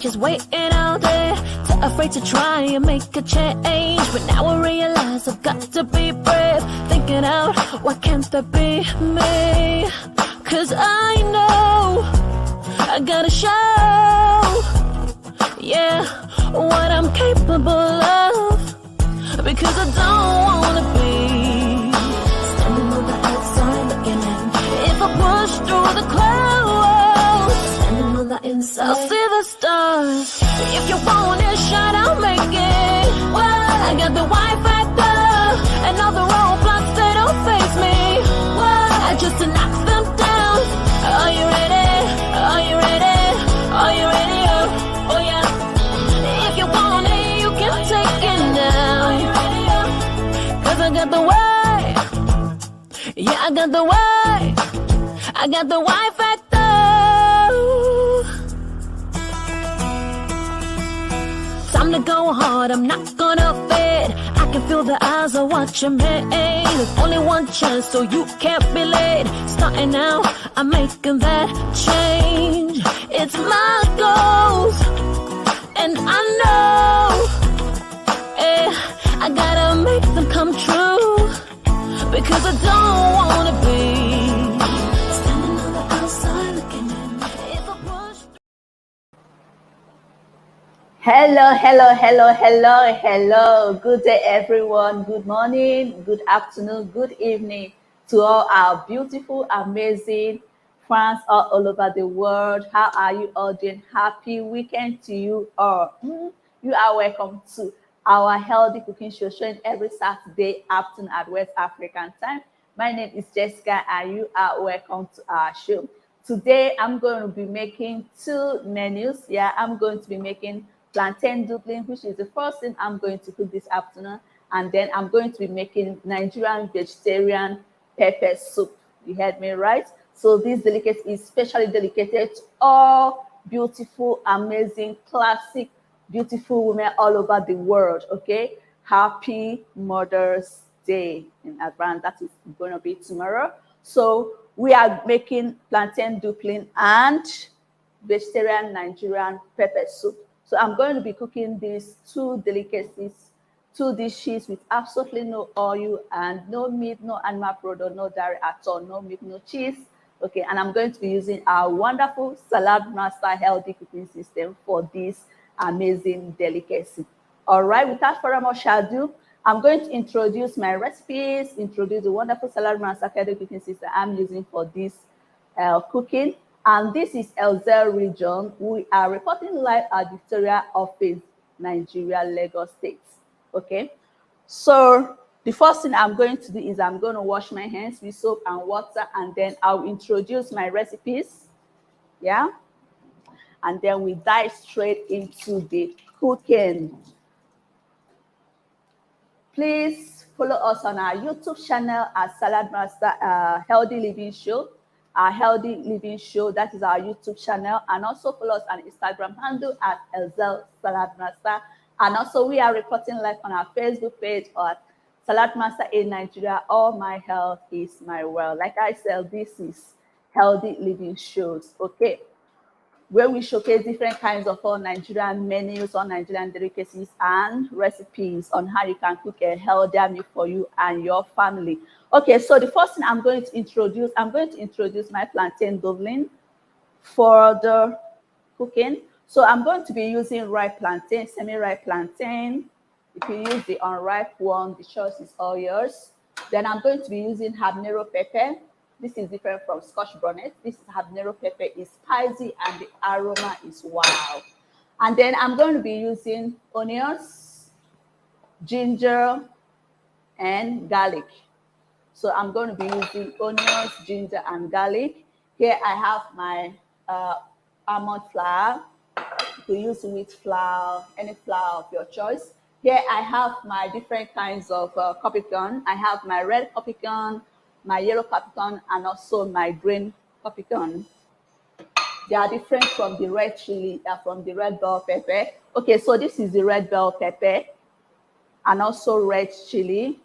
just waiting out there, too afraid to try and make a change. But now I realize I've got to be brave, thinking out, why can't that be me? Cause I know I gotta show, yeah, what I'm capable of. Because I don't wanna be standing on the outside looking in. If I push through the clouds, standing on the inside, I'll see the stars. If you want it, shine, I'll make it. Well, I got the Y factor, and all the roadblocks, they don't face me. Well, I just knock them down. Are you ready? Are you ready? Are you ready? Oh yeah. If you want it, you can take it now. Cause I got the way. Yeah, I got the way. I got the Y factor. Time to go hard, I'm not gonna fade. I can feel the eyes are watching me. There's only one chance, so you can't be late. Starting now, I'm making that change. It's my goals, and I know, I gotta make them come true. Because I don't wanna be standing on the outside looking in. If I push. Hello. Good day, everyone. Good morning, good afternoon, good evening to all our beautiful, amazing fans all over the world. How are you all doing? Happy weekend to you all. You are welcome to our healthy cooking show, showing every Saturday afternoon at West African time. My name is Jessica, and you are welcome to our show. Today, I'm going to be making two menus. Yeah, I'm going to be making plantain dumpling, which is the first thing I'm going to cook this afternoon. And then I'm going to be making Nigerian vegetarian pepper soup. You heard me right? So this delicacy is specially dedicated to all beautiful, amazing, classic, beautiful women all over the world. Okay, happy Mother's Day in advance. That is going to be tomorrow. So we are making plantain dumpling and vegetarian Nigerian pepper soup. So I'm going to be cooking these two delicacies, two dishes with absolutely no oil and no meat, no animal product, no dairy at all, no milk, no cheese. Okay, and I'm going to be using our wonderful Salad Master healthy cooking system for this amazing delicacy. All right, without further much ado, I'm going to introduce my recipes, introduce the wonderful Salad Master healthy cooking system I'm using for this cooking. And this is Elzel region. We are reporting live at Victoria Office, Nigeria, Lagos State. Okay, so the first thing I'm going to do is I'm going to wash my hands with soap and water, and then I'll introduce my recipes. Yeah, and then we dive straight into the cooking. Please follow us on our YouTube channel at Salad Master Healthy Living Show. Our Healthy Living Show, that is our YouTube channel, and also follow us on Instagram handle at Elzel Salad Master. And also we are reporting live on our Facebook page at Salad Master in Nigeria. All my health is my wealth. Like I said, this is Healthy Living Shows, okay, where we showcase different kinds of all Nigerian menus, all Nigerian delicacies and recipes on how you can cook a healthier meal for you and your family. Okay, so the first thing I'm going to introduce my plantain dumpling for the cooking. So I'm going to be using ripe plantain, semi-ripe plantain. If you use the unripe one, the choice is all yours. Then I'm going to be using habanero pepper. This is different from Scotch bonnet. This habanero pepper is spicy and the aroma is wow. And then I'm going to be using onions, ginger, and garlic. So I'm going to be using onions, ginger, and garlic. Here I have my almond flour. You can use wheat flour, any flour of your choice. Here I have my different kinds of capricorn. I have my red capricorn, my yellow capricorn, and also my green capricorn. They are different from the red chili, from the red bell pepper. Okay, so this is the red bell pepper and also red chili.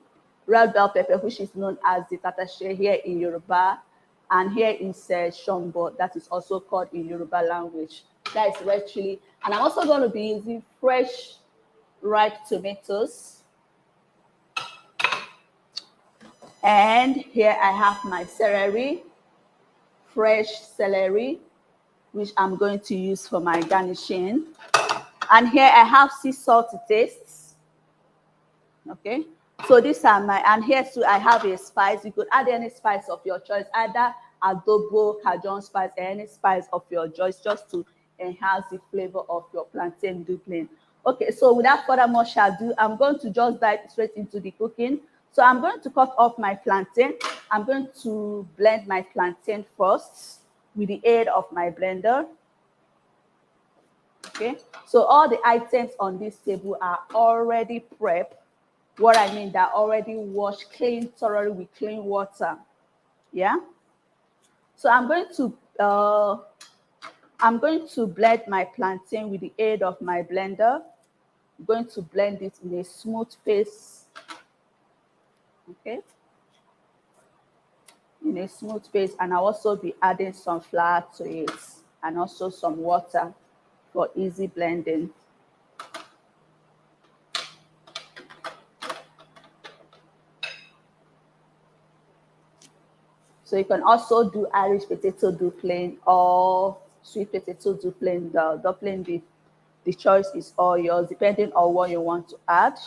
Red bell pepper, which is known as the tatashe here in Yoruba, and here is shombo, that is also called in Yoruba language. That is red chili. And I'm also going to be using fresh ripe tomatoes. And here I have my celery, fresh celery, which I'm going to use for my garnishing. And here I have sea salt to taste. Okay, so these are my, and here too I have a spice. You could add any spice of your choice, either adobo, Cajun spice, or any spice of your choice, just to enhance the flavor of your plantain dumpling. Okay, so without further much ado, I'm going to just dive straight into the cooking. So I'm going to cut off my plantain. I'm going to blend my plantain first with the aid of my blender. Okay, so all the items on this table are already prepped. What I mean, they're already washed, cleaned thoroughly with clean water. Yeah. So I'm going to blend my plantain with the aid of my blender. I'm going to blend it in a smooth paste. Okay. In a smooth paste, and I'll also be adding some flour to it and also some water for easy blending. So you can also do Irish potato dumpling or sweet potato dumpling. The dumpling, the choice is all yours, depending on what you want to add.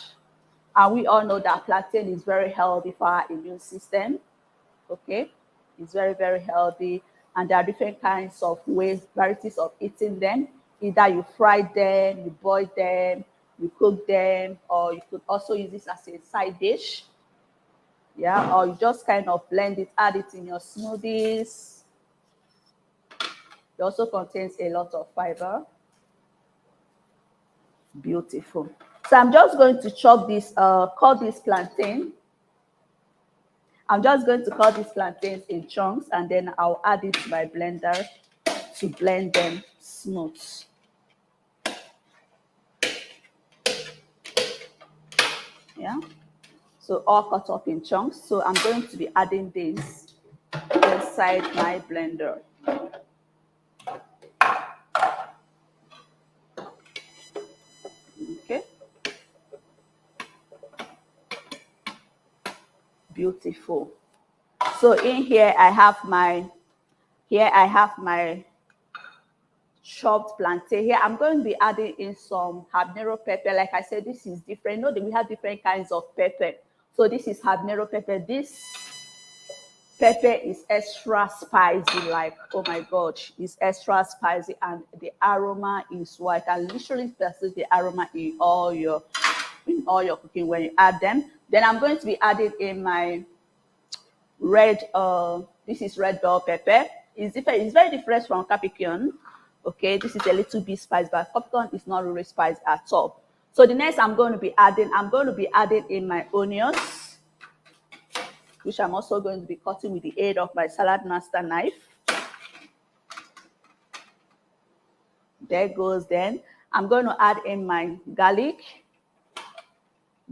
And we all know that plantain is very healthy for our immune system. Okay, it's very, very healthy. And there are different kinds of ways, varieties of eating them. Either you fry them, you boil them, you cook them, or you could also use this as a side dish. Yeah, or you just kind of blend it, add it in your smoothies. It also contains a lot of fiber. Beautiful. So I'm just going to chop this, cut this plantain. I'm just going to cut these plantains in chunks, and then I'll add it to my blender to blend them smooth. Yeah. So all cut up in chunks. So I'm going to be adding this inside my blender. Okay. Beautiful. So in here I have my chopped plantain. Here I'm going to be adding in some habanero pepper. Like I said, this is different. You know that we have different kinds of pepper. So this is habanero pepper. This pepper is extra spicy, like, oh my gosh, it's extra spicy, and the aroma is what I can literally perceive the aroma in all your cooking when you add them. Then I'm going to be adding in my red, this is red bell pepper. It's different, it's very different from capsicum. Okay, this is a little bit spicy, but capsicum is not really spicy at all. So the next I'm going to be adding in my onions, which I'm also going to be cutting with the aid of my salad master knife. There goes. Then I'm going to add in my garlic.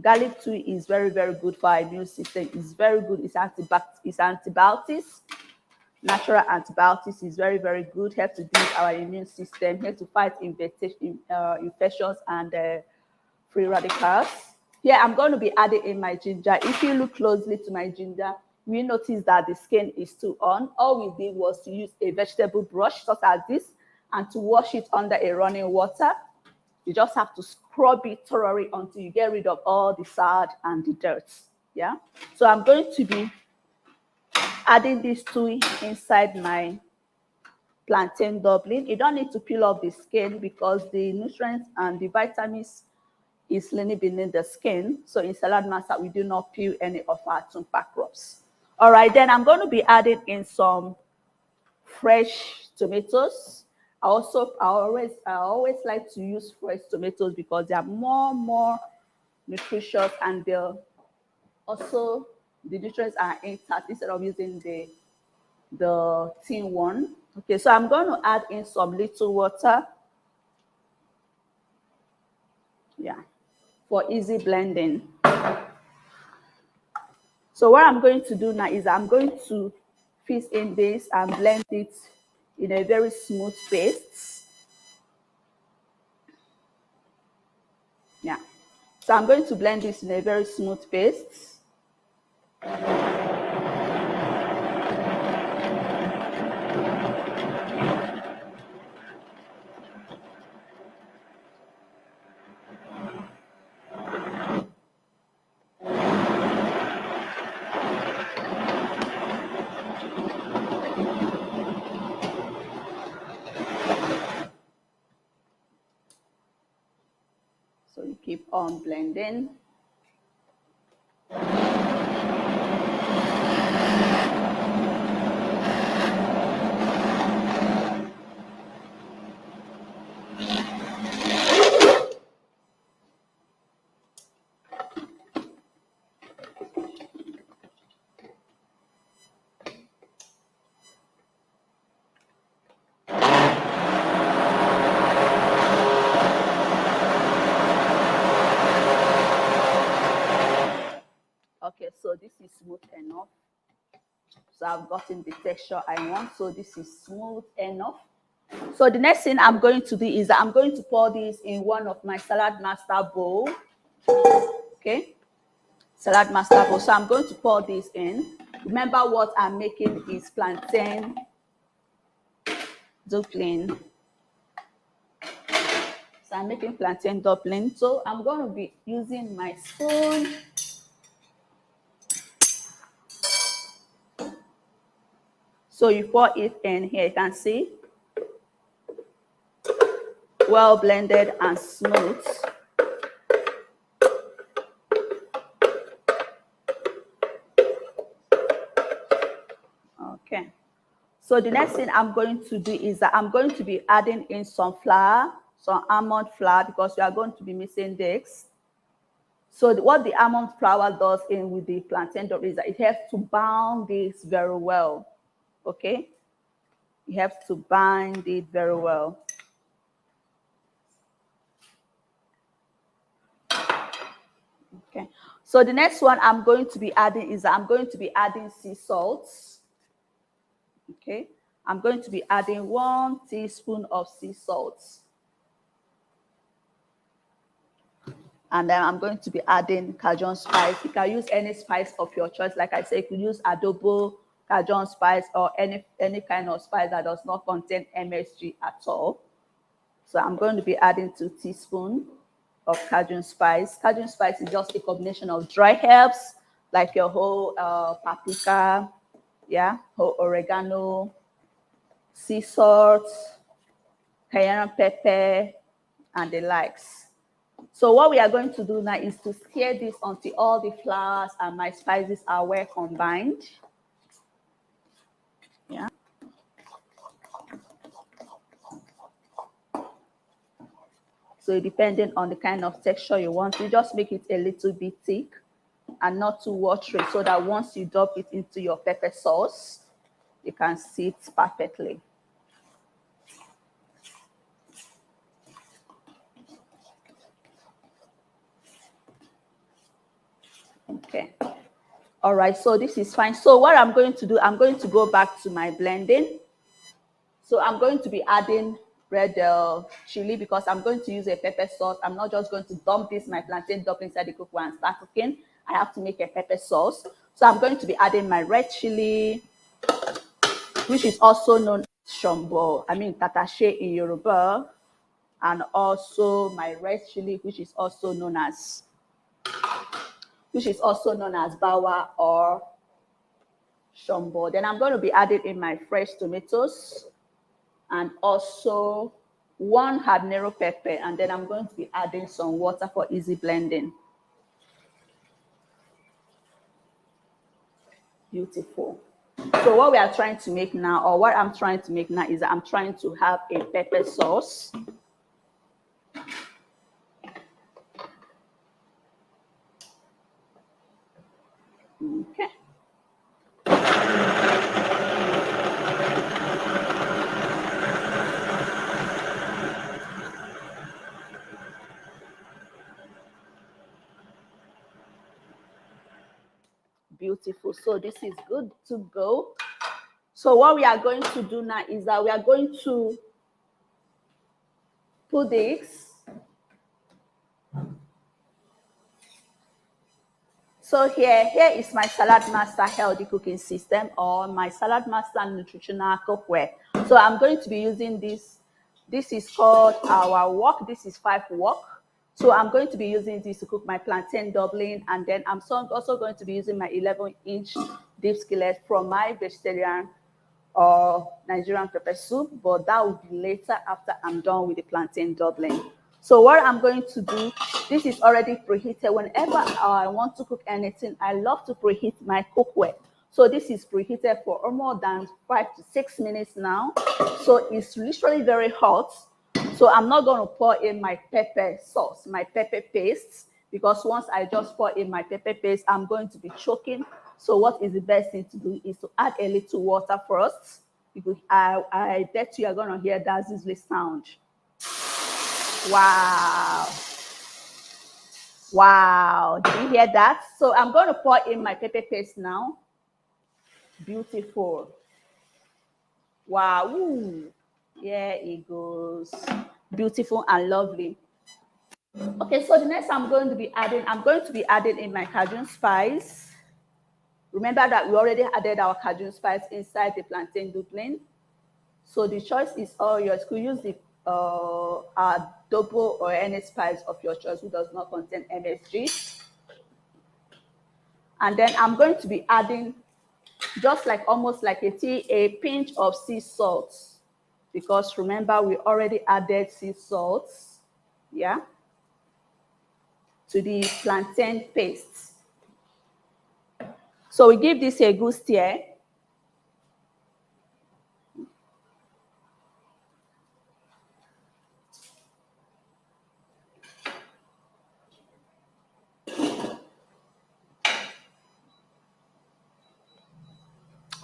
Garlic too is very, very good for our immune system. It's very good. It's antibiotics. Natural antibiotics is very, very good. Helps to build our immune system. Helps to fight infections and free radicals. Here I'm going to be adding in my ginger. If you look closely to my ginger, we notice that the skin is still on. All we did was to use a vegetable brush such as this and to wash it under a running water. You just have to scrub it thoroughly until you get rid of all the sand and the dirt. Yeah. So I'm going to be adding these two inside my plantain dumpling. You don't need to peel off the skin because the nutrients and the vitamins is leaning beneath the skin. So in salad master, we do not peel any of our tumpa crops. All right, then I'm going to be adding in some fresh tomatoes. I always like to use fresh tomatoes because they are more nutritious, and also the nutrients are intact instead of using the tin one. Okay, so I'm going to add in some little water. Yeah, for easy blending. So what I'm going to do now is I'm going to fix in this and blend it in a very smooth paste. Yeah. So I'm going to blend this in a very smooth paste. So you keep on blending. Okay, so this is smooth enough. So I've gotten the texture I want. So this is smooth enough. So the next thing I'm going to do is I'm going to pour this in one of my salad master bowl. Okay, salad master bowl. So I'm going to pour this in. Remember what I'm making is plantain dumpling. So I'm making plantain dumpling. So I'm going to be using my spoon. So you pour it in here, you can see. Well blended and smooth. Okay. So the next thing I'm going to do is that I'm going to be adding in some flour, some almond flour, because we are going to be mixing this. So what the almond flour does in with the plantain dough is that it helps to bind this very well. Okay. It helps to bind it very well. Okay. So the next one I'm going to be adding is I'm going to be adding sea salt. Okay. I'm going to be adding 1 teaspoon of sea salt. And then I'm going to be adding Cajun spice. You can use any spice of your choice. Like I said, you could use adobo, Cajun spice, or any kind of spice that does not contain MSG at all. So I'm going to be adding 2 teaspoons of Cajun spice. Cajun spice is just a combination of dry herbs, like your whole paprika, yeah, whole oregano, sea salt, cayenne pepper, and the likes. So what we are going to do now is to stir this until all the flours and my spices are well combined. Yeah. So depending on the kind of texture you want, you just make it a little bit thick and not too watery, so that once you dump it into your pepper sauce, you can see it perfectly. Okay. All right, so this is fine. So what I'm going to do, I'm going to go back to my blending. So I'm going to be adding red chili because I'm going to use a pepper sauce. I'm not just going to dump this my plantain dumpling inside the cookware and start cooking. I have to make a pepper sauce. So I'm going to be adding my red chili, which is also known as shombo, tatashe in Yoruba, and also my red chili, which is also known as bawa or shombo. Then I'm going to be adding in my fresh tomatoes and also 1 habanero pepper, and then I'm going to be adding some water for easy blending. Beautiful. So what we are trying to make now, or what I'm trying to make now, is I'm trying to have a pepper sauce. Okay. Beautiful. So this is good to go. So what we are going to do now is that we are going to put this So here is my Salad Master healthy cooking system, or my Salad Master nutritional cookware. So I'm going to be using this. This is called our wok. This is 5 wok. So I'm going to be using this to cook my plantain dumpling, and then I'm also going to be using my 11-inch deep skillet from my vegetarian or Nigerian pepper soup, but that will be later after I'm done with the plantain dumpling. So what I'm going to do, this is already preheated. Whenever I want to cook anything, I love to preheat my cookware. So this is preheated for more than 5 to 6 minutes now. So it's literally very hot. So I'm not going to pour in my pepper sauce, my pepper paste, because once I just pour in my pepper paste, I'm going to be choking. So what is the best thing to do is to add a little water first, because I bet you are going to hear that sizzling sound. Wow. Wow. Did you hear that? So I'm going to pour in my pepper paste now. Beautiful. Wow. Ooh. Yeah, it goes. Beautiful and lovely. Okay, so the next I'm going to be adding in my Cajun spice. Remember that we already added our Cajun spice inside the plantain dumpling. So the choice is all yours. You could use the adobo or any spice of your choice which does not contain MSG. And then I'm going to be adding just like almost like a pinch of sea salt, because remember we already added sea salt, yeah, to the plantain paste. So we give this a good stir.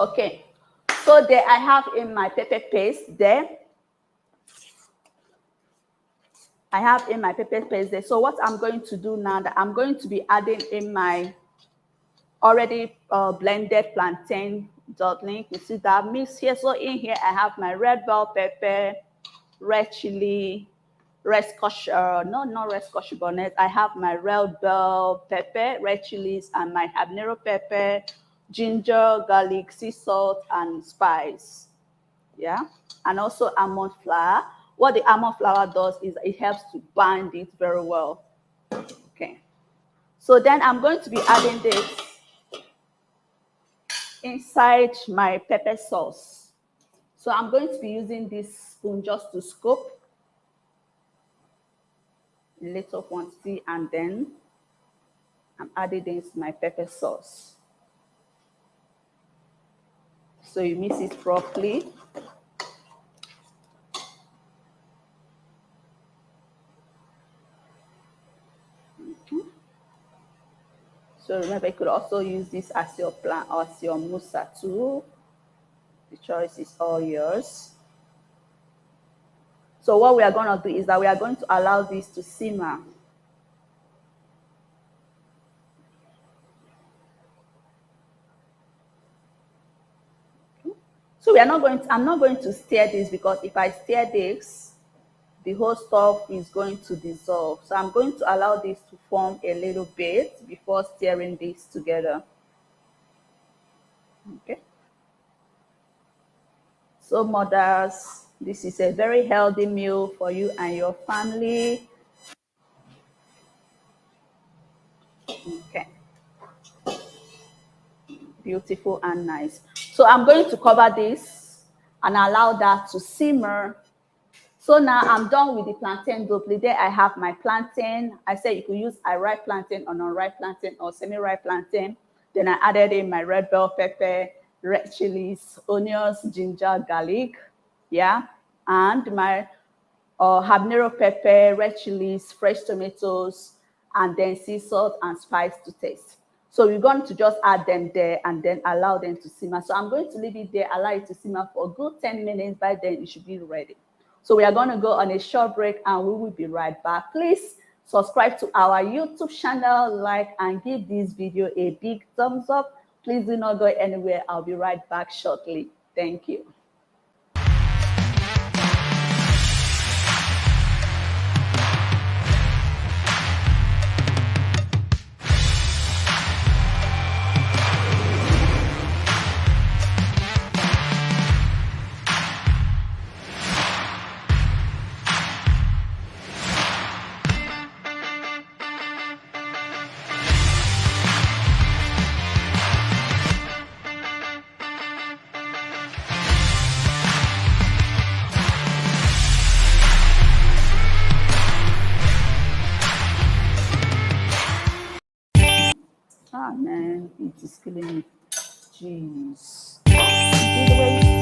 Okay, so there I have in my pepper paste there. I have in my pepper paste there. So what I'm going to do now, that I'm going to be adding in my already blended plantain dumpling. You see that mix here. So in here I have my red bell pepper, red chili, red scotch, not red scotch bonnet. I have my red bell pepper, red chilies, and my habanero pepper, ginger, garlic, sea salt, and spice. Yeah, and also almond flour. What the almond flour does is it helps to bind it very well. Okay, so then I'm going to be adding this inside my pepper sauce. So I'm going to be using this spoon just to scoop a little quantity, and then I'm adding this my pepper sauce. So you mix it properly. So remember, you could also use this as your plan or as your musa too. The choice is all yours. So what we are going to do is that we are going to allow this to simmer. So I'm not going to stir this, because if I stir this, the whole stuff is going to dissolve. So I'm going to allow this to form a little bit before stirring this together. Okay. So mothers, this is a very healthy meal for you and your family. Okay. Beautiful and nice. So I'm going to cover this and allow that to simmer. So now I'm done with the plantain dumpling. There I have my plantain. I said you could use a ripe plantain or non-ripe plantain or semi-ripe plantain. Then I added in my red bell pepper, red chilies, onions, ginger, garlic, yeah, and my habanero pepper, red chilies, fresh tomatoes, and then sea salt and spice to taste. So we're going to just add them there and then allow them to simmer. So I'm going to leave it there, allow it to simmer for a good 10 minutes. By then it should be ready. So we are going to go on a short break and we will be right back. Please subscribe to our YouTube channel, like, and give this video a big thumbs up. Please do not go anywhere. I'll be right back shortly. Thank you. Ah, man, it is killing me. Jeez. See the way-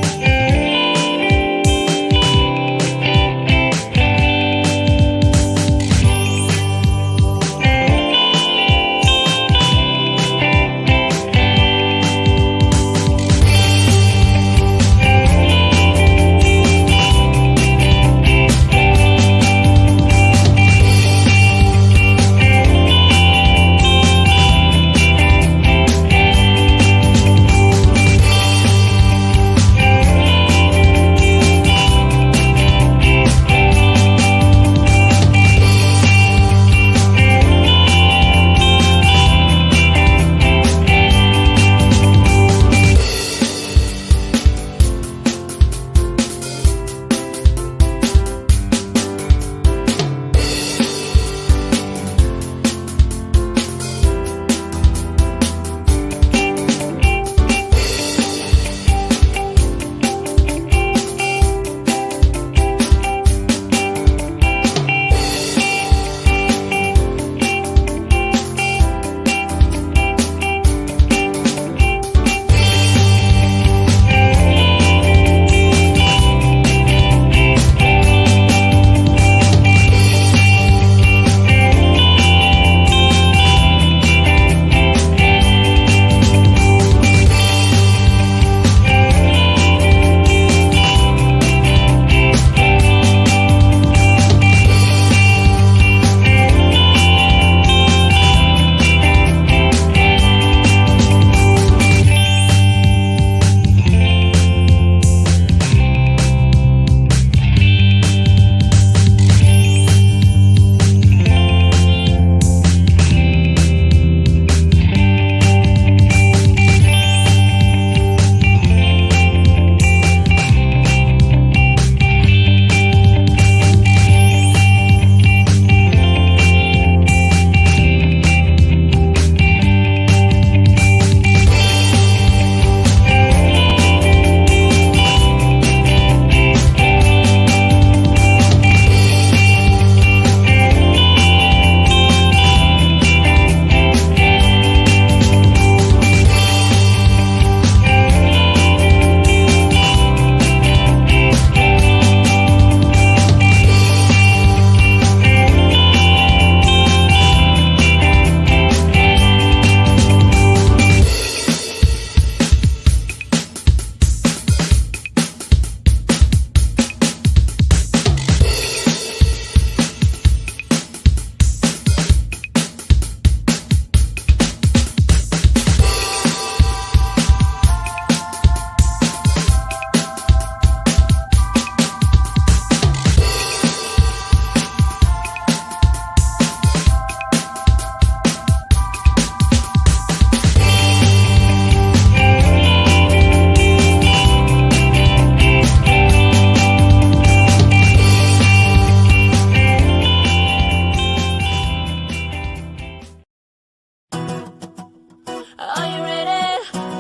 Are you ready?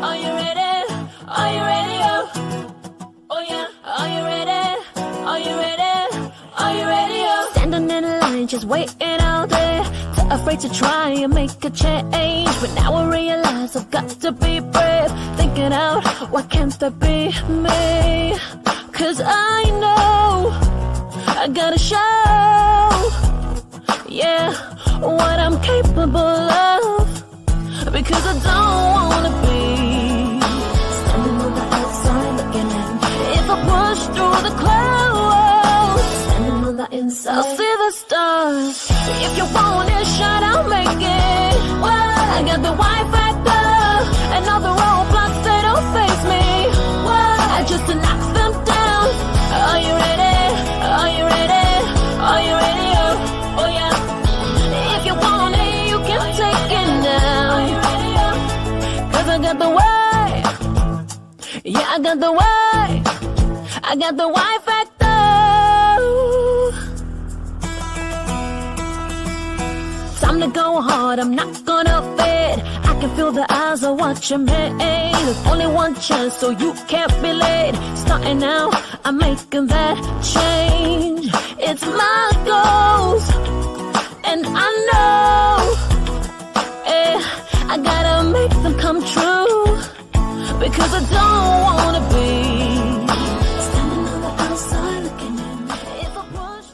Are you ready? Are you ready? Oh yeah. Are you ready? Are you ready? Are you ready? Standing in line, just waiting all day. Too afraid to try and make a change. But now I realize I've got to be brave. Thinking out, why can't that be me? 'Cause I know I gotta show, yeah, what I'm capable of. Because I don't wanna be standing on the outside looking in. If I push through the clouds, standing on the inside, I'll see the stars. If you want it, shine, I'll make it. Well, I got the Y factor, and all the roadblocks, they don't face me. Well, I just knock them down. Are you ready? Are you ready? Are you ready? Oh yeah. If you want it, you can take it now. I got the way, yeah, I got the way, I got the Y factor. Time to go hard, I'm not gonna fade. I can feel the eyes are watching me. There's only one chance, so you can't be late. Starting out, I'm making that change. It's my goals, and I know, I gotta because I don't wanna be standing on the outside looking in. If I push.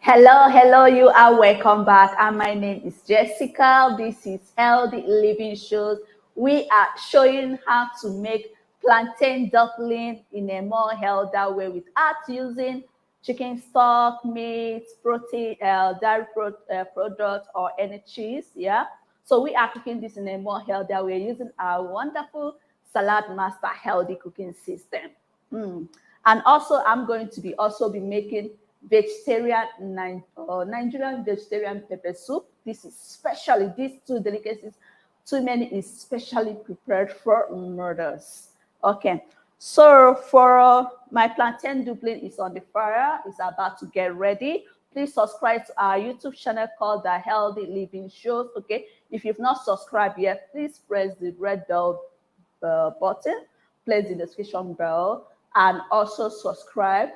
Hello, you are welcome back. And my name is Jessica. This is Healthy Living Shows. We are showing how to make plantain dumpling in a more healthier way without using chicken stock, meat, protein, dairy products, or any cheese. Yeah. So we are cooking this in a more healthier way using our wonderful Salad Master healthy cooking system. And also, I'm going to be making Nigerian vegetarian pepper soup. This is specially, these two delicacies, too many is specially prepared for murders. Okay, so for my plantain dumpling is on the fire, it's about to get ready. Please subscribe to our YouTube channel called The Healthy Living Shows. Okay, if you've not subscribed yet, please press the red bell button, press the notification bell, and also subscribe,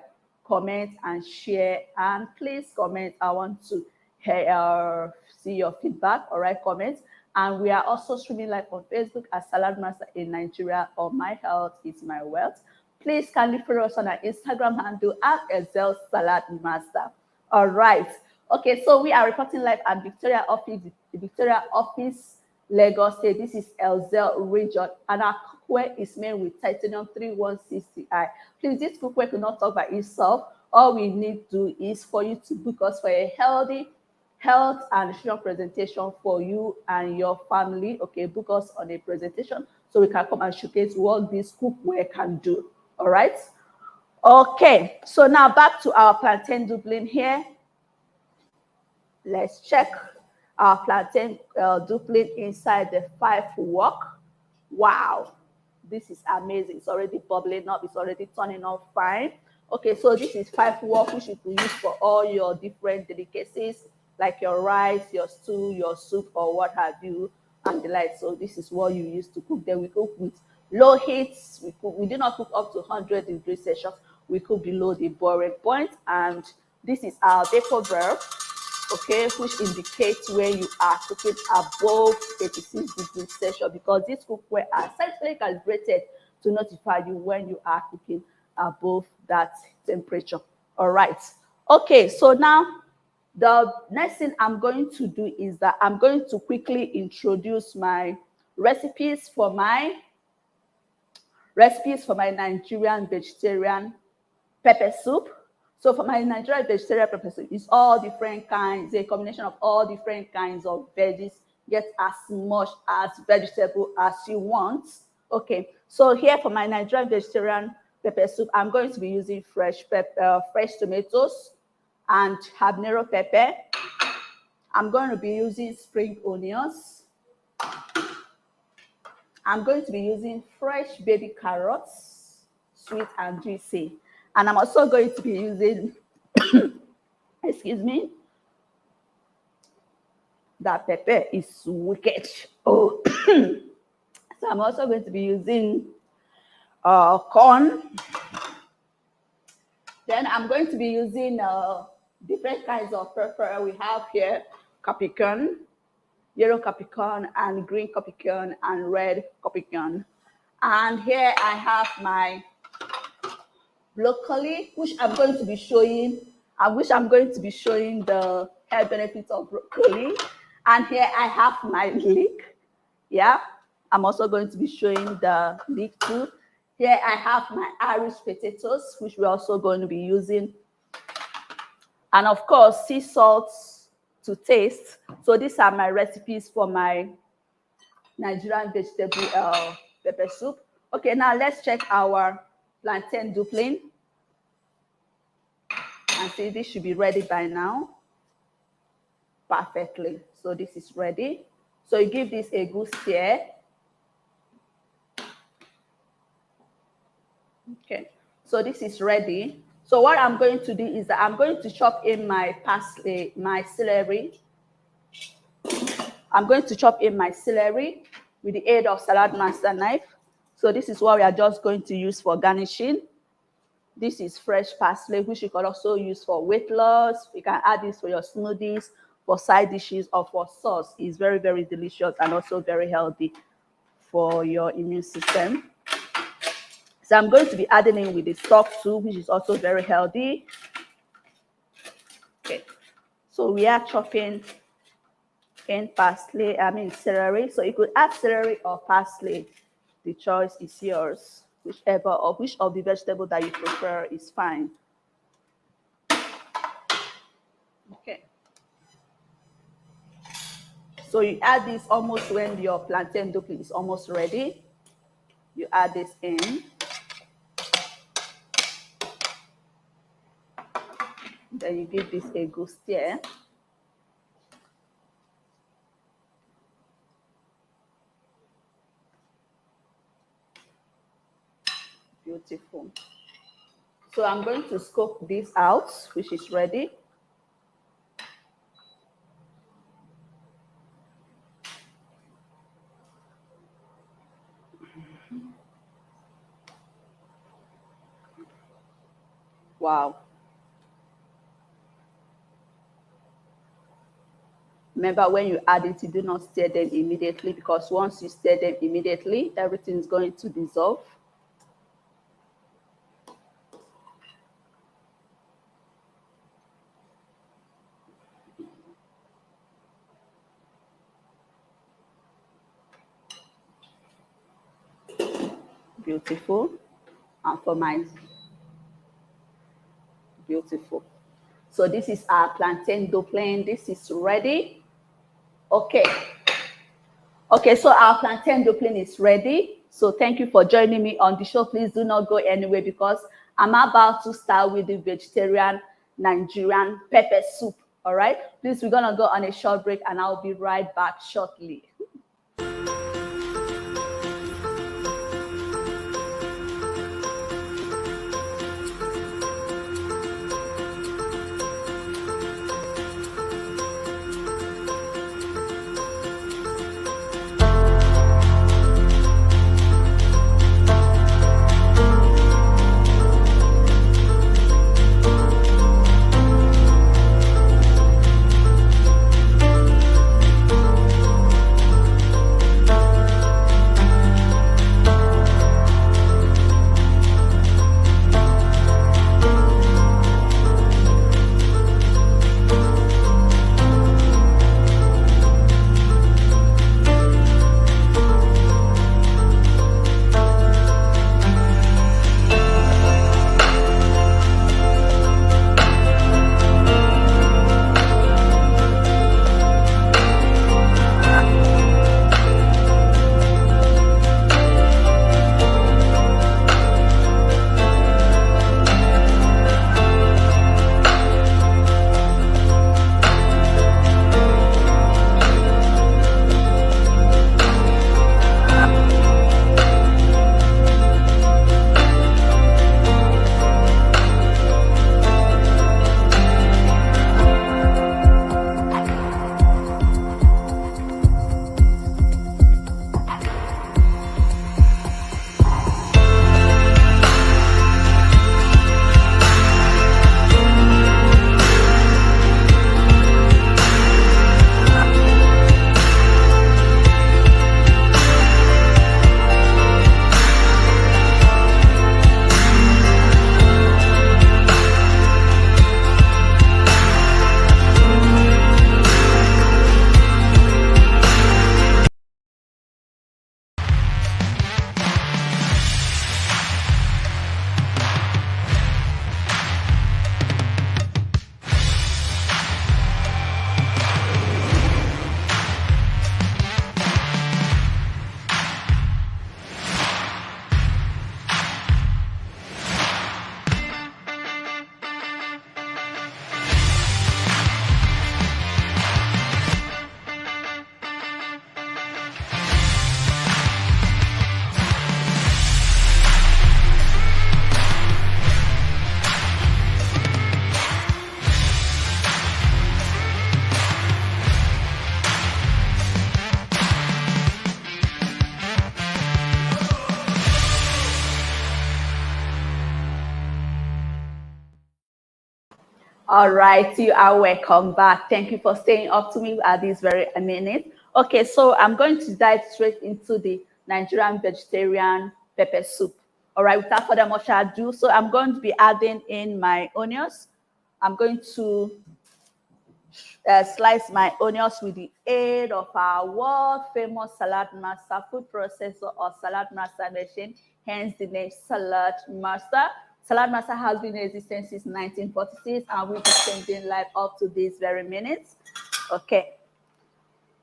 comment, and share. And please comment. I want to hear, see your feedback. All right, comment. And we are also streaming live on Facebook as Salad Master in Nigeria, or My Health is My Wealth. Please kindly follow us on our Instagram handle at Excel Salad Master. All right. Okay, so we are reporting live at Victoria Office, Lagos State. This is Elzel region, and our cookware is made with titanium 3160i. Please, this cookware cannot talk by itself. All we need to do is for you to book us for a healthy health and nutrition presentation for you and your family. Okay, book us on a presentation so we can come and showcase what this cookware can do. All right. Okay, so now back to our plantain dumpling here. Let's check our plantain dumpling inside the 5 wok. Wow, this is amazing. It's already bubbling up. It's already turning out fine. Okay, so this is 5 wok, which you can use for all your different delicacies, like your rice, your stew, your soup, or what have you, and the like. So this is what you use to cook. Then we cook with low heats. We do not cook up to 100 degrees Celsius. We cook below the boiling point. And this is our deco verb, okay, which indicates where you are cooking above 86 degrees Celsius, because this cookware are scientifically calibrated to notify you when you are cooking above that temperature. All right. Okay, so now the next thing I'm going to do is that I'm going to quickly introduce my recipes for my Nigerian vegetarian pepper soup. So for my Nigerian vegetarian pepper soup, it's all different kinds, a combination of all different kinds of veggies. Get as much as vegetable as you want. Okay, so here for my Nigerian vegetarian pepper soup, I'm going to be using fresh tomatoes and habanero pepper. I'm going to be using spring onions. I'm going to be using fresh baby carrots, sweet and juicy. And I'm also going to be using, excuse me, that pepper is wicked. Oh, so I'm also going to be using corn. Then I'm going to be using different kinds of pepper. We have here capricorn, yellow capricorn, and green capricorn, and red capricorn. And here I have my broccoli, which I'm going to be showing, the health benefits of broccoli. And here I have my leek. Yeah, I'm also going to be showing the leek too. Here I have my Irish potatoes, which we're also going to be using. And of course, sea salt to taste. So these are my recipes for my Nigerian vegetable pepper soup. Okay, now let's check our plantain dumpling. And see, this should be ready by now. Perfectly. So this is ready. So you give this a good stir. Okay, so this is ready. So what I'm going to do is that I'm going to chop in my parsley, my celery. I'm going to chop in my celery with the aid of Salad Master knife. So this is what we are just going to use for garnishing. This is fresh parsley, which you can also use for weight loss. You can add this for your smoothies, for side dishes, or for sauce. It's very, very delicious and also very healthy for your immune system. So I'm going to be adding in with the stock too, which is also very healthy. Okay, so we are chopping in celery. So you could add celery or parsley. The choice is yours. Which of the vegetable that you prefer is fine. Okay. So you add this almost when your plantain dumpling is almost ready. You add this in. Then you give this a good stir. Beautiful. So I'm going to scoop this out, which is ready. Wow. Remember, when you add it, you do not stir them immediately, because once you stir them immediately, everything is going to dissolve. Beautiful. And for my beautiful. So this is our plantain dumpling. This is ready. Okay. Okay, so our plantain dumpling is ready. So thank you for joining me on the show. Please do not go anywhere, because I'm about to start with the vegetarian Nigerian pepper soup. All right. Please, we're gonna go on a short break, and I'll be right back shortly. All right, you are welcome back. Thank you for staying up to me at this very minute. Okay, so I'm going to dive straight into the Nigerian vegetarian pepper soup. All right, without further much ado, so I'm going to be adding in my onions. I'm going to slice my onions with the aid of our world famous salad master food processor or salad master machine, hence the name salad master. Salad master has been in existence since 1946 and will be changing life up to this very minute. Okay.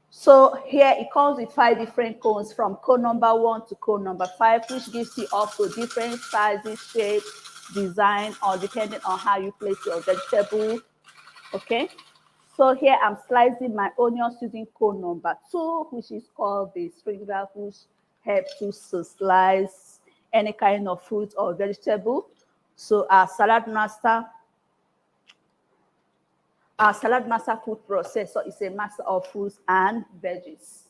So here it comes with 5 different cones from cone number 1 to cone number 5, which gives you also different sizes, shapes, design, or depending on how you place your vegetable. Okay. So here I'm slicing my onions using cone number 2, which is called the stringer, which helps you to slice any kind of fruit or vegetable. So our salad master food processor is a master of fruits and veggies.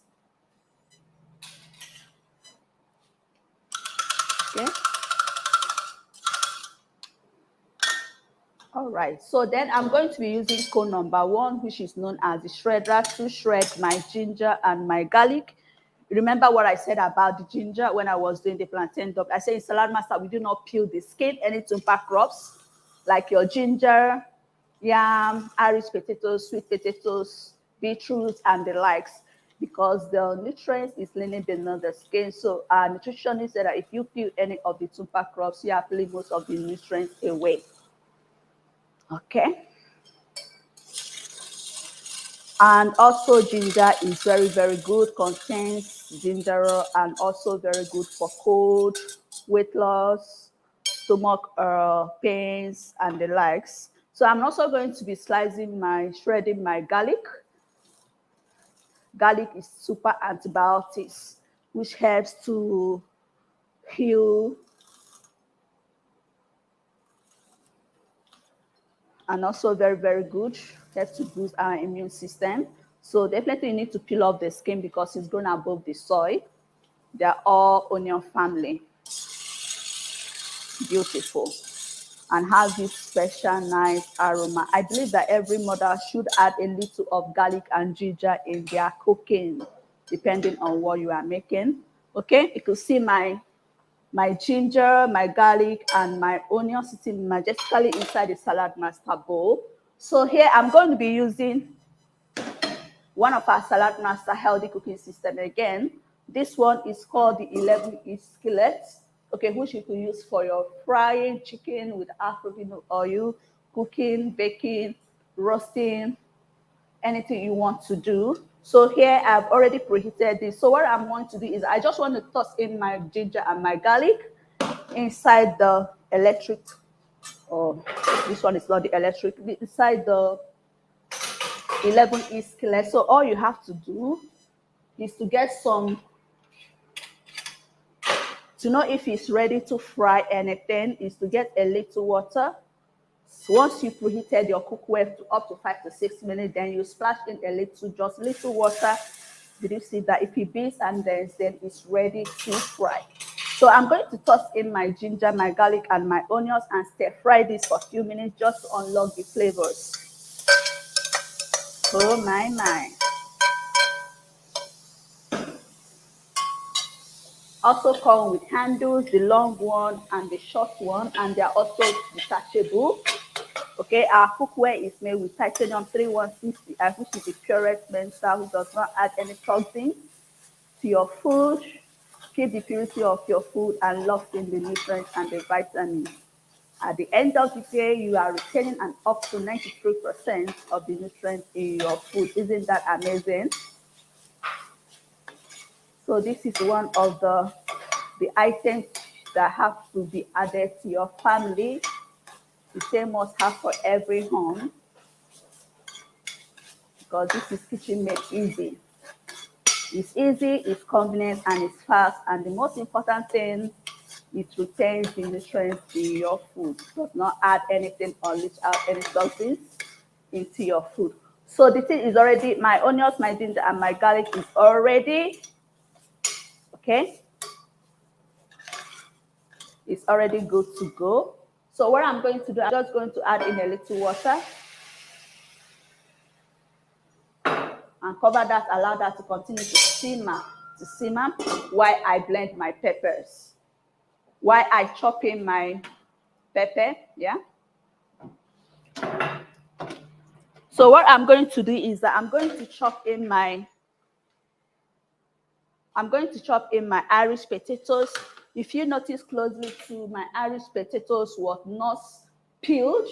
Okay. All right. So then I'm going to be using cone number 1, which is known as the shredder, to shred my ginger and my garlic. Remember what I said about the ginger when I was doing the plantain dumpling? I said in salad master, we do not peel the skin, any tupper crops, like your ginger, yam, Irish potatoes, sweet potatoes, beetroot, and the likes, because the nutrients is leaning beneath the skin. So our nutritionist said that if you peel any of the tupper crops, you are peeling most of the nutrients away. Okay. And also ginger is very, very good, contains ginger and also very good for cold, weight loss, stomach pains, and the likes. So I'm also going to be shredding my garlic. Garlic is super antibiotics, which helps to heal and also very, very good. Helps to boost our immune system. So definitely you need to peel off the skin because it's grown above the soil. They are all onion family. Beautiful. And has this special nice aroma. I believe that every mother should add a little of garlic and ginger in their cooking, depending on what you are making. Okay, you can see my ginger, my garlic, and my onion sitting majestically inside the salad master bowl. So here I'm going to be using one of our salad master healthy cooking system again. This one is called the 11-inch skillet, okay, which you can use for your frying chicken with Afro oil, cooking, baking, roasting, anything you want to do. So here I've already preheated this. So what I'm going to do is I just want to toss in my ginger and my garlic inside the electric, or this one is not the electric, inside the 11-inch skillet. So all you have to do is to get some, to know if it's ready to fry anything, is to get a little water. So once you preheated your cookware to up to 5 to 6 minutes, then you splash in a little, just little water. Did you see that? If it beats and then it's ready to fry. So I'm going to toss in my ginger, my garlic, and my onions and stir fry this for a few minutes just to unlock the flavors. Oh my. Also come with handles, the long one and the short one, and they are also detachable. Okay, our cookware is made with titanium 3160, which is the purest metal, which does not add any toxins to your food, keep the purity of your food, and lock in the nutrients and the vitamins. At the end of the day, you are retaining an up to 93% of the nutrients in your food. Isn't that amazing? So this is one of the items that have to be added to your family. The same must have for every home, because this is kitchen made easy. It's easy, it's convenient, and it's fast. And the most important thing, it retains the nutrients in your food. It does not add anything or leach out any toxins into your food. So the thing is already, my onions, my ginger, and my garlic is already, okay? It's already good to go. So what I'm going to do, I'm just going to add in a little water and cover that, allow that to continue to simmer to simmer while I blend my peppers. While I chop in my pepper, yeah. So what I'm going to do is that I'm going to chop in my Irish potatoes. If you notice closely to my Irish potatoes was not peeled,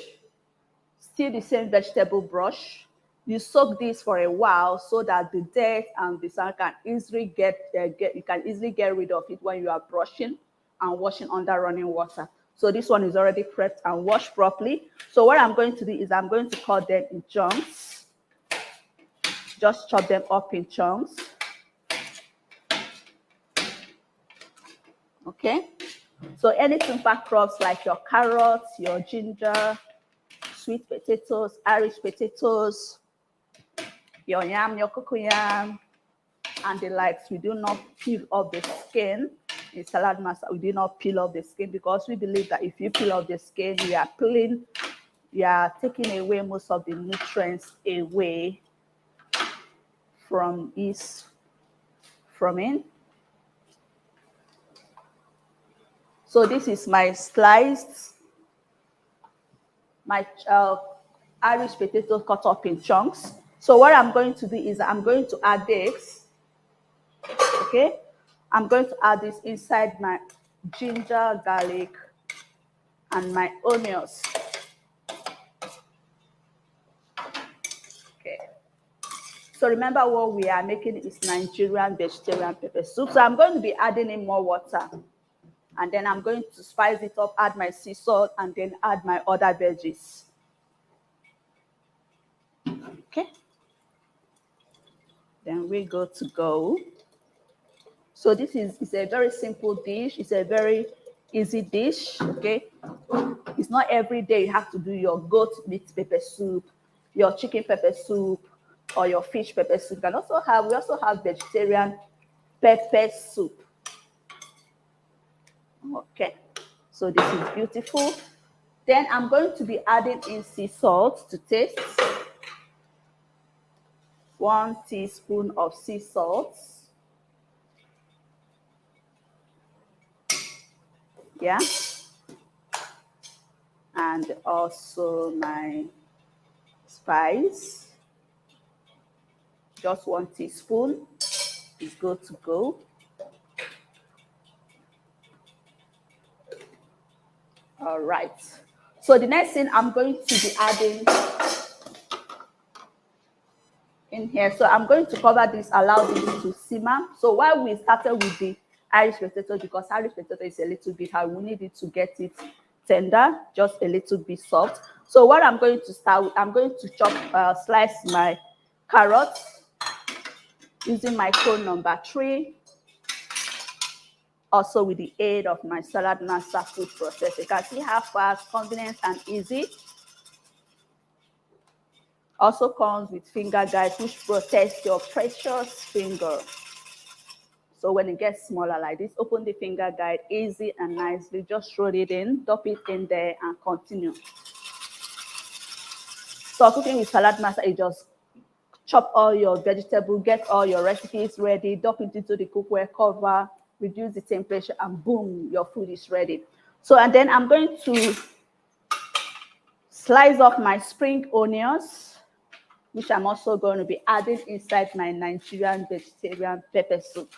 still the same vegetable brush. You soak this for a while so that the dirt and the sand can easily you can easily get rid of it when you are brushing and washing under running water. So this one is already prepped and washed properly. So what I'm going to do is I'm going to cut them in chunks. Just chop them up in chunks. Okay. So any simple crops like your carrots, your ginger, sweet potatoes, Irish potatoes, your yam, your cocoyam, and the likes, we do not peel off the skin. In salad masa, we do not peel off the skin because we believe that if you peel off the skin, you are taking away most of the nutrients away from it. So this is my sliced, my Irish potatoes cut up in chunks. So what I'm going to do is I'm going to add this. Okay, I'm going to add this inside my ginger, garlic, and my onions. Okay. So remember what we are making is Nigerian vegetarian pepper soup. So I'm going to be adding in more water. And then I'm going to spice it up, add my sea salt, and then add my other veggies. Okay. Then we go to go. So this is a very simple dish. It's a very easy dish, okay? It's not every day you have to do your goat meat pepper soup, your chicken pepper soup, or your fish pepper soup. We also have vegetarian pepper soup. Okay, so this is beautiful. Then I'm going to be adding in sea salt to taste. 1 teaspoon of sea salt. Yeah. And also my spice. Just 1 teaspoon is good to go. All right. So the next thing I'm going to be adding in here. So I'm going to cover this, allow this to simmer. So while we started with the Irish potato, because Irish potato is a little bit hard, we need it to get it tender, just a little bit soft. So what I'm going to start with, I'm going to slice my carrots using my cone number 3. Also with the aid of my salad master food processor. You can see how fast, convenient, and easy. Also comes with finger guides, which protects your precious finger. So when it gets smaller like this, open the finger guide easy and nicely. Just throw it in, dump it in there, and continue. So cooking with salad master, you just chop all your vegetables, get all your recipes ready, dump it into the cookware, cover, reduce the temperature, and boom, your food is ready. So, and then I'm going to slice off my spring onions, which I'm also going to be adding inside my Nigerian vegetarian pepper soup.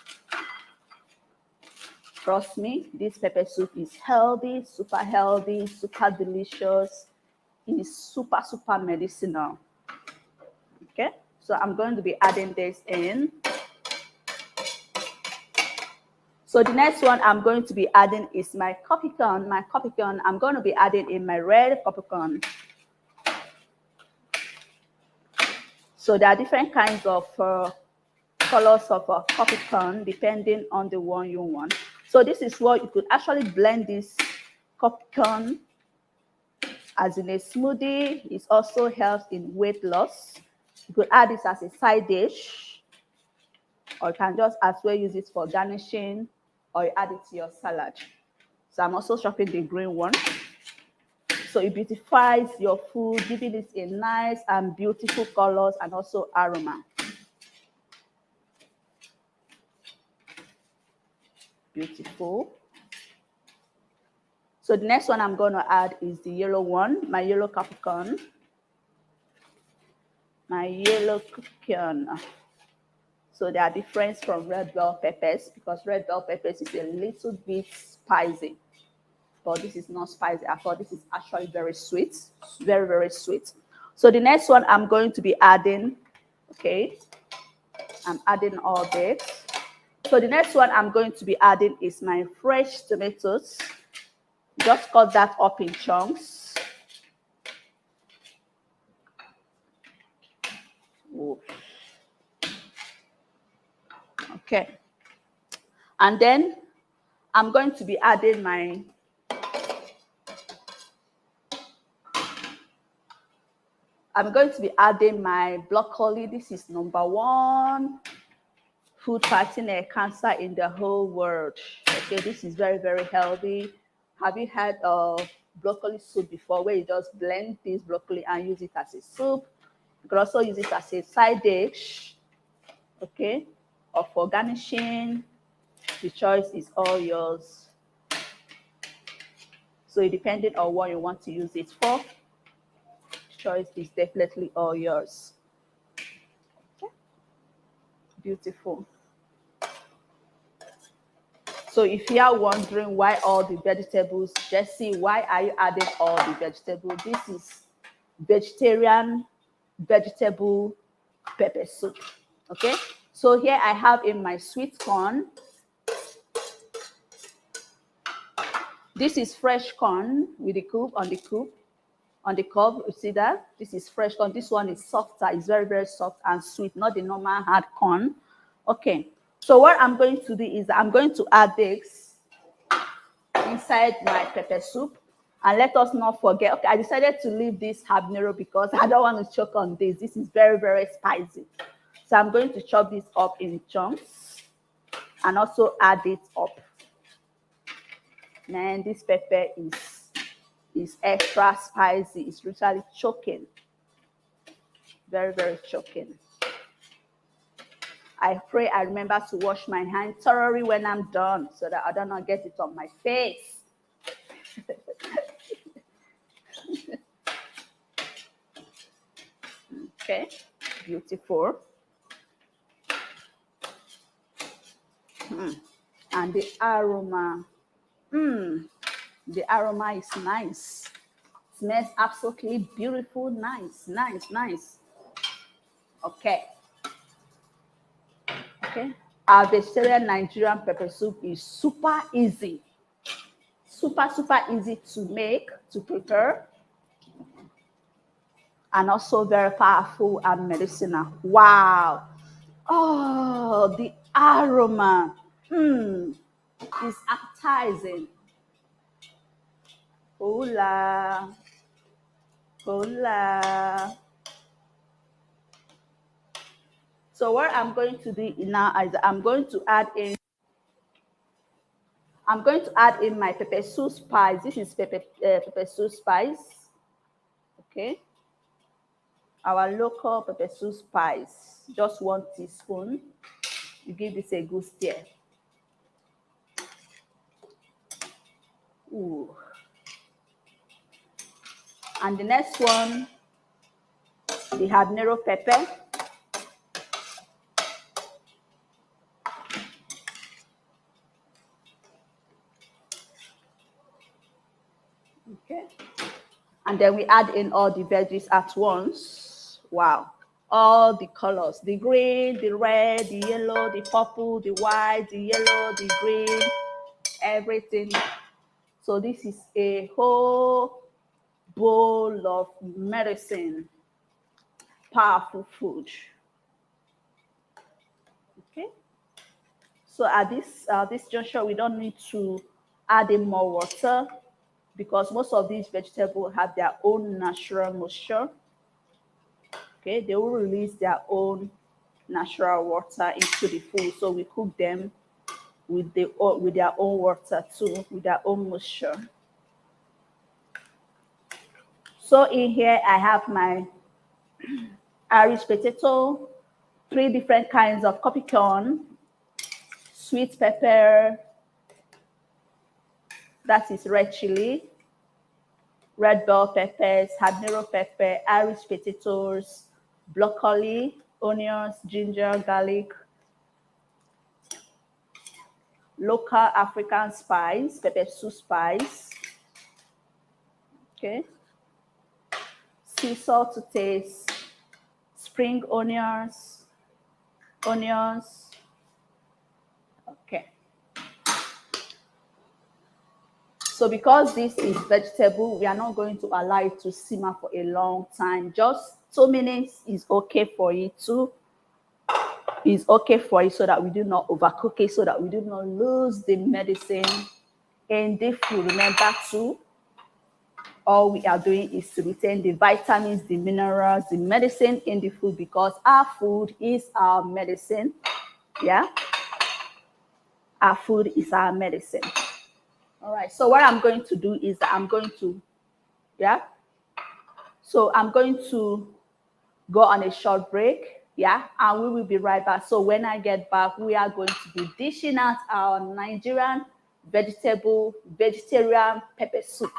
Trust me, this pepper soup is healthy, super delicious. It is super medicinal. Okay, so I'm going to be adding this in. So the next one I'm going to be adding is my coffee corn. My coffee corn, I'm going to be adding in my red popcorn. So there are different kinds of colors of coffee corn depending on the one you want. So this is what you could actually blend this coffee corn as in a smoothie. It also helps in weight loss. You could add this as a side dish, or you can just as well use it for garnishing, or you add it to your salad. So I'm also chopping the green one. So it beautifies your food, giving it a nice and beautiful colors and also aroma. Beautiful. So the next one I'm going to add is the yellow one, my yellow Capricorn. My yellow Capricorn. So they are different from red bell peppers because red bell peppers is a little bit spicy. But this is not spicy. I thought this is actually very sweet. Very, very sweet. So the next one I'm going to be adding, okay, I'm adding all this. So the next one I'm going to be adding is my fresh tomatoes. Just cut that up in chunks. Ooh. Okay. And then I'm going to be adding my broccoli. This is #1 food fighting cancer in the whole world. Okay, this is very, very healthy. Have you had broccoli soup before where you just blend this broccoli and use it as a soup? You can also use it as a side dish, okay, or for garnishing. The choice is all yours. So depending on what you want to use it for, the choice is definitely all yours. Okay. Beautiful. So if you are wondering why all the vegetables, Jesse, why are you adding all the vegetables? This is vegetarian vegetable pepper soup. Okay. So here I have in my sweet corn. This is fresh corn with the cob on the cob. You see that? This is fresh corn. This one is softer. It's very, very soft and sweet, not the normal hard corn. Okay. So what I'm going to do is I'm going to add this inside my pepper soup. And let us not forget, okay, I decided to leave this habanero because I don't want to choke on this. This is very, very spicy. So I'm going to chop this up in chunks and also add it up. Man, this pepper is extra spicy. It's literally choking. Very, very choking. I pray I remember to wash my hands thoroughly when I'm done so that I do not get it on my face. Okay, beautiful. And the aroma, the aroma is nice. Smells absolutely beautiful, nice, nice, nice. Okay. Okay. Our vegetarian Nigerian pepper soup is super easy. Super, super easy to make, to prepare. And also very powerful and medicinal. Wow. Oh, the aroma. Is appetizing. Hola. Hola. So what I'm going to do now is I'm going to add in my pepper soup spice. This is pepper soup spice. Okay. Our local pepper soup spice. Just 1 teaspoon. You give this a good stir. Ooh. And the next one, the habanero pepper. Okay. And then we add in all the veggies at once. Wow. All the colors, the green, the red, the yellow, the purple, the white, the yellow, the green, everything. So this is a whole bowl of medicine, powerful food. Okay. So at this juncture, we don't need to add in more water because most of these vegetables have their own natural moisture. Okay, they will release their own natural water into the food. So we cook them with their own water too, with their own moisture. So in here I have my Irish potato, 3 different kinds of coffee corn, sweet pepper, That is red chili, red bell peppers, habanero pepper, Irish potatoes, broccoli, onions, ginger, garlic, local African spice, pepper soup spice. Okay. Sea salt to taste, spring onions, onions. Okay. So because this is vegetable, we are not going to allow it to simmer for a long time. Just 2 minutes is okay for it too. Is okay for it so that we do not overcook it, so that we do not lose the medicine in the food. Remember too, all we are doing is to retain the vitamins, the minerals, the medicine in the food, because our food is our medicine. Yeah, our food is our medicine. All right, so what I'm going to do is that I'm going to go on a short break, and we will be right back. So when I get back, we are going to be dishing out our Nigerian vegetarian pepper soup.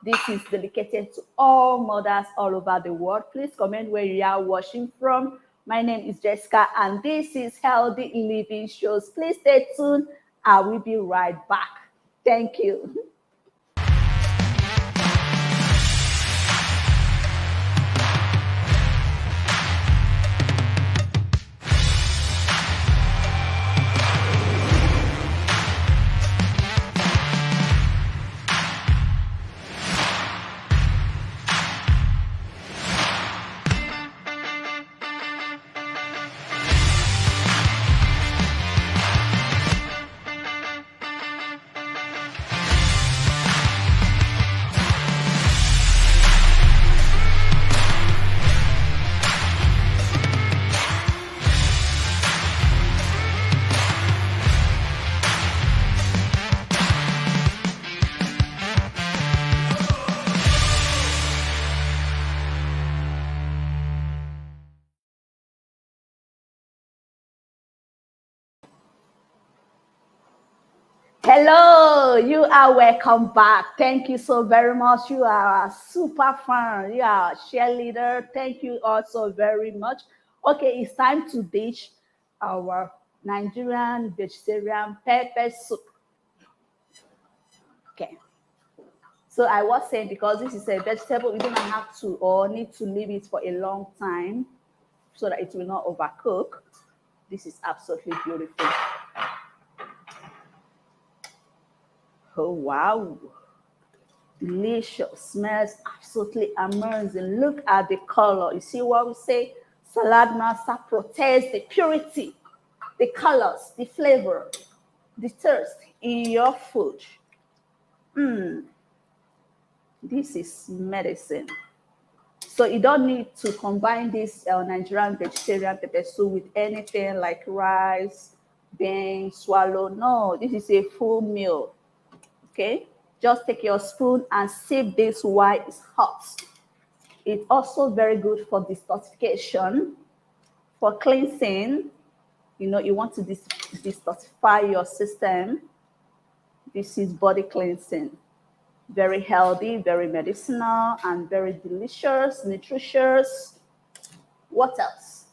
This is dedicated to all mothers all over the world. Please comment where you are watching from. My name is Jessica, and this is Healthy Living Shows. Please stay tuned. I will be right back. Thank you. Hello, you are welcome back. Thank you so very much. You are a super fan. You are a cheerleader. Thank you also very much. Okay, it's time to dish our Nigerian vegetarian pepper soup. Okay. So I was saying, because this is a vegetable, we don't have to or need to leave it for a long time so that it will not overcook. This is absolutely beautiful. Oh, wow. Delicious. Smells absolutely amazing. Look at the color. You see what we say? Salad master protects the purity, the colors, the flavor, the taste in your food. This is medicine. So you don't need to combine this Nigerian vegetarian pepper soup with anything like rice, beans, swallow. No, this is a full meal. Okay, just take your spoon and sip this while it's hot. It's also very good for detoxification, for cleansing. You know, you want to detoxify your system. This is body cleansing. Very healthy, very medicinal, and very delicious, nutritious. What else?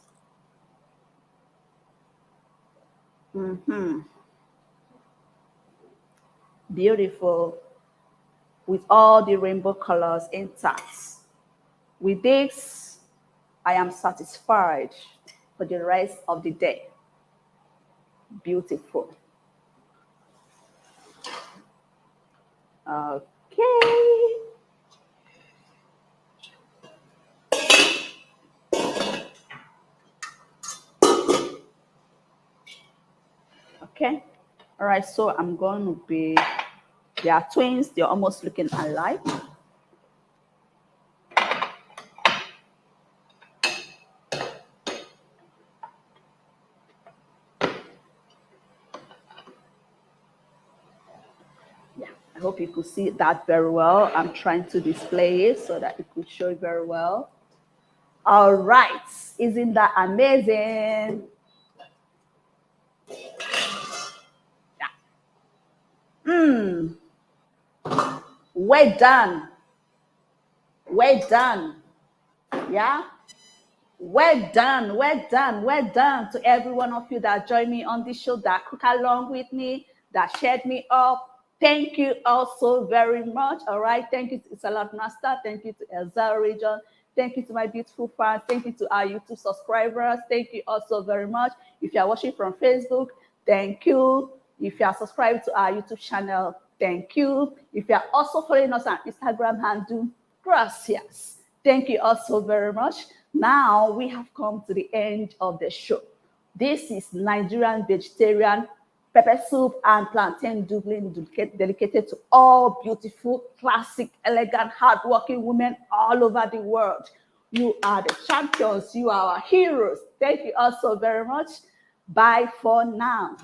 Beautiful, with all the rainbow colors intact. With this, I am satisfied for the rest of the day. Beautiful. Okay. Okay. All right. So I'm going to be, they are twins. They're almost looking alike. I hope you could see that very well. I'm trying to display it so that it could show it very well. All right. Isn't that amazing? Yeah. Well done. Well done. Yeah. Well done, well done, well done to every one of you that joined me on this show, that cook along with me, that shared me up. Thank you all so very much. All right. Thank you to Salad Master. Thank you to Elza Region. Thank you to my beautiful fans. Thank you to our YouTube subscribers. Thank you also very much. If you are watching from Facebook, thank you. If you are subscribed to our YouTube channel, thank you. If you are also following us on Instagram handle, gracias. Thank you also very much. Now we have come to the end of the show. This is Nigerian vegetarian pepper soup and plantain dumpling dedicated to all beautiful, classic, elegant, hardworking women all over the world. You are the champions. You are our heroes. Thank you also very much. Bye for now.